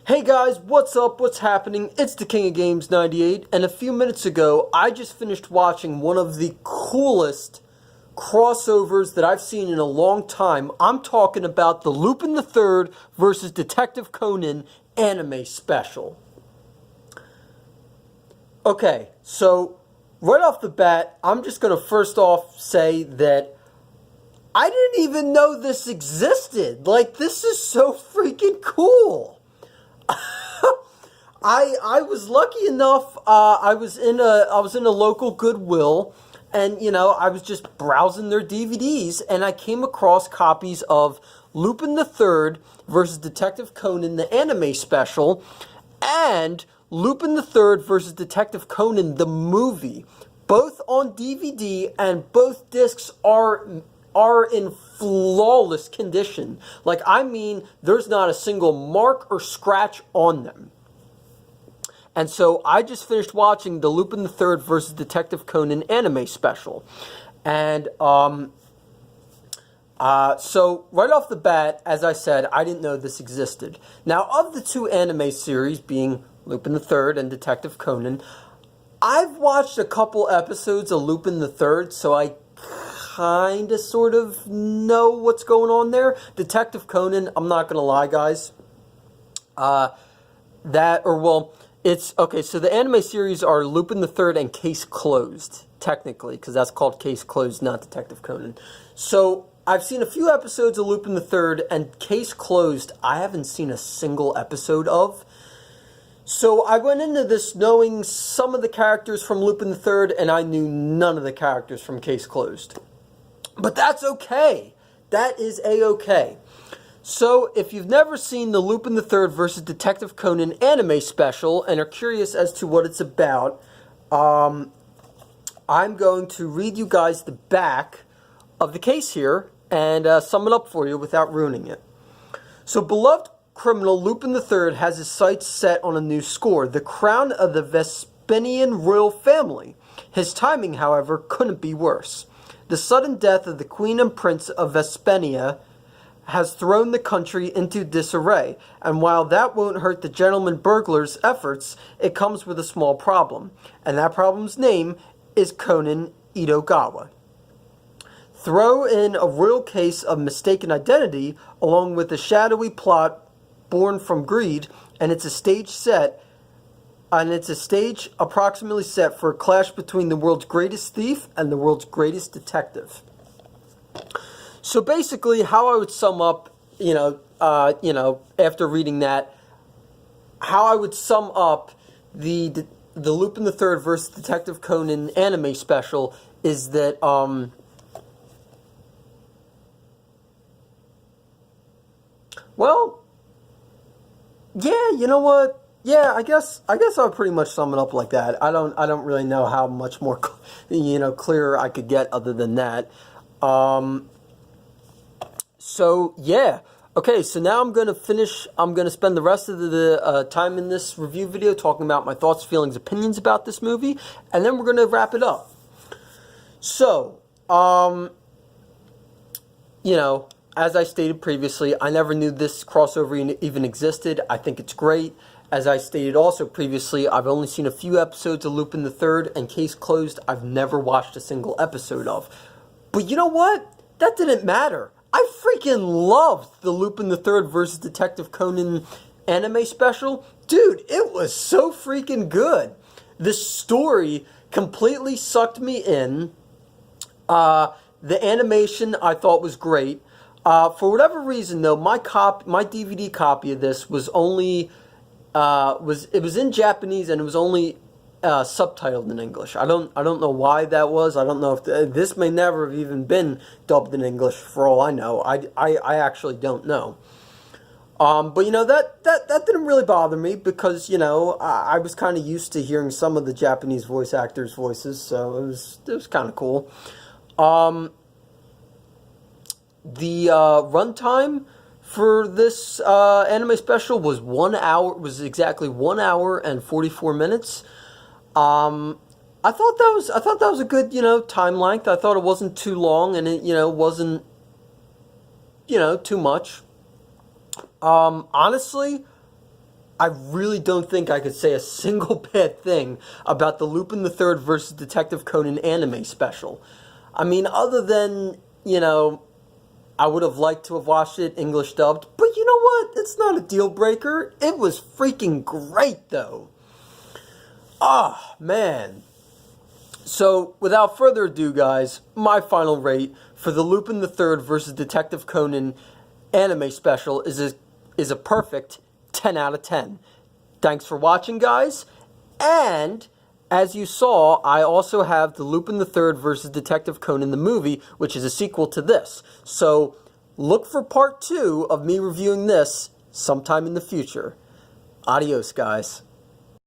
Hey guys, what's up? What's happening? It's the King of Games 98, and a few minutes ago, I just finished watching one of the coolest crossovers that I've seen in a long time. I'm talking about the Lupin the Third versus Detective Conan anime special. Okay, so right off the bat, I'm just going to first off say that I didn't even know this existed. Like, this is so freaking cool. I was lucky enough. I was in a local Goodwill, and I was just browsing their DVDs, and I came across copies of Lupin the Third versus Detective Conan, the anime special, and Lupin the Third versus Detective Conan, the movie, both on DVD, and both discs are in flawless condition. Like, I mean, there's not a single mark or scratch on them. And so I just finished watching the Lupin the Third versus Detective Conan anime special. And so right off the bat, as I said, I didn't know this existed. Now, of the two anime series, being Lupin the Third and Detective Conan, I've watched a couple episodes of Lupin the Third, so I kind of sort of know what's going on there. Detective Conan, I'm not going to lie, guys. It's, okay, so the anime series are Lupin the Third and Case Closed, technically, because that's called Case Closed, not Detective Conan. So, I've seen a few episodes of Lupin the Third, and Case Closed, I haven't seen a single episode of. So, I went into this knowing some of the characters from Lupin the Third, and I knew none of the characters from Case Closed. But that's okay. That is a-okay. So, if you've never seen the Lupin the Third versus Detective Conan anime special and are curious as to what it's about, I'm going to read you guys the back of the case here and sum it up for you without ruining it. So, beloved criminal Lupin the Third has his sights set on a new score, the crown of the Vespasian royal family. His timing, however, couldn't be worse. The sudden death of the Queen and Prince of Vespania has thrown the country into disarray, and while that won't hurt the gentleman burglar's efforts, it comes with a small problem, and that problem's name is Conan Edogawa. Throw in a royal case of mistaken identity, along with a shadowy plot born from greed, and it's a stage approximately set for a clash between the world's greatest thief and the world's greatest detective. So basically, how I would sum up, after reading that, how I would sum up the Lupin the Third versus Detective Conan anime special is that you know what? Yeah, I guess I'll pretty much sum it up like that. I don't really know how much more clearer I could get other than that. So, yeah. Okay, so now I'm going to spend the rest of the time in this review video talking about my thoughts, feelings, opinions about this movie, and then we're going to wrap it up. So, as I stated previously, I never knew this crossover even existed. I think it's great. As I stated also previously, I've only seen a few episodes of Lupin the Third, and Case Closed, I've never watched a single episode of. But you know what? That didn't matter. I freaking loved the Lupin the Third versus Detective Conan anime special. Dude, it was so freaking good. The story completely sucked me in. The animation I thought was great. For whatever reason, though, my DVD copy of this was only it was in Japanese, and it was only subtitled in English. I don't know why that was. I don't know if this may never have even been dubbed in English, for all I know. I actually don't know. But that didn't really bother me because I was kind of used to hearing some of the Japanese voice actors' voices, so it was kind of cool. The runtime for this anime special was 1 hour. Was exactly 1 hour and 44 minutes. I thought that was a good time length. I thought it wasn't too long, and it wasn't too much. Honestly, I really don't think I could say a single bad thing about the Lupin the Third versus Detective Conan anime special. I mean, other than, I would have liked to have watched it English dubbed, but you know what? It's not a deal breaker. It was freaking great, though. Ah, man. So, without further ado, guys, my final rate for the Lupin the Third versus Detective Conan anime special is a perfect 10 out of 10. Thanks for watching, guys. And as you saw, I also have the Lupin the Third versus Detective Conan the movie, which is a sequel to this. So look for part 2 of me reviewing this sometime in the future. Adios, guys.